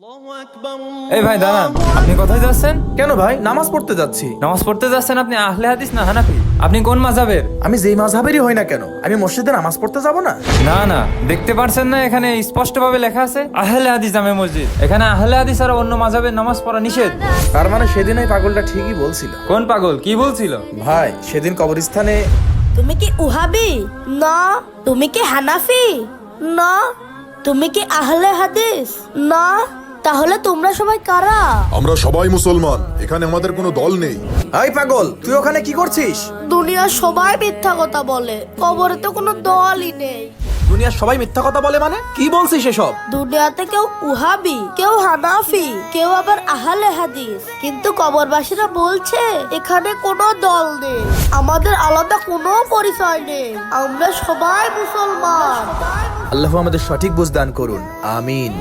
এই ভাই দাঁড়ান, আপনি কোথায় যাচ্ছেন? কেন ভাই? নামাজ পড়তে যাচ্ছি। নামাজ পড়তে যাচ্ছেন? আপনি আহলে হাদিস না হানাফি? আপনি কোন মাযহাবের? আমি যেই মাযহাবেরই হই না কেন, আমি মসজিদে নামাজ পড়তে যাব না? না না, দেখতে পারছেন না এখানে স্পষ্টভাবে লেখা আছে আহলে হাদিস জামে মসজিদ। এখানে আহলে হাদিস আর অন্য মাযহাবের নামাজ পড়া নিষেধ। তার মানে সেদিন ওই পাগলটা ঠিকই বলছিল। কোন পাগল? কি বলছিল? ভাই সেদিন কবরস্থানে তুমি কি উহাবি? না। তুমি কি হানাফি? না। তুমি কি আহলে হাদিস? না। তাহলে তোমরা সবাই কারা? আমরা সবাই মুসলমান, এখানে আমাদের কোনো দল নেই। এই পাগল, তুই ওখানে কি করছিস? দুনিয়ার সবাই মিথ্যা কথা বলে, কবরে তো কোনো দলই নেই। দুনিয়ার সবাই মিথ্যা কথা বলে মানে কি বলছিস এসব? দুনিয়াতে কেউ উহাবি, কেউ হানাফি, কেউ আবার আহলে হাদিস, কিন্তু কবরবাসীরা বলছে এখানে কোনো দল নেই, আমাদের আলাদা কোনো পরিচয় নেই, আমরা সবাই মুসলমান। আল্লাহ আমাদের সঠিক বুঝ দান করুন, আমিন।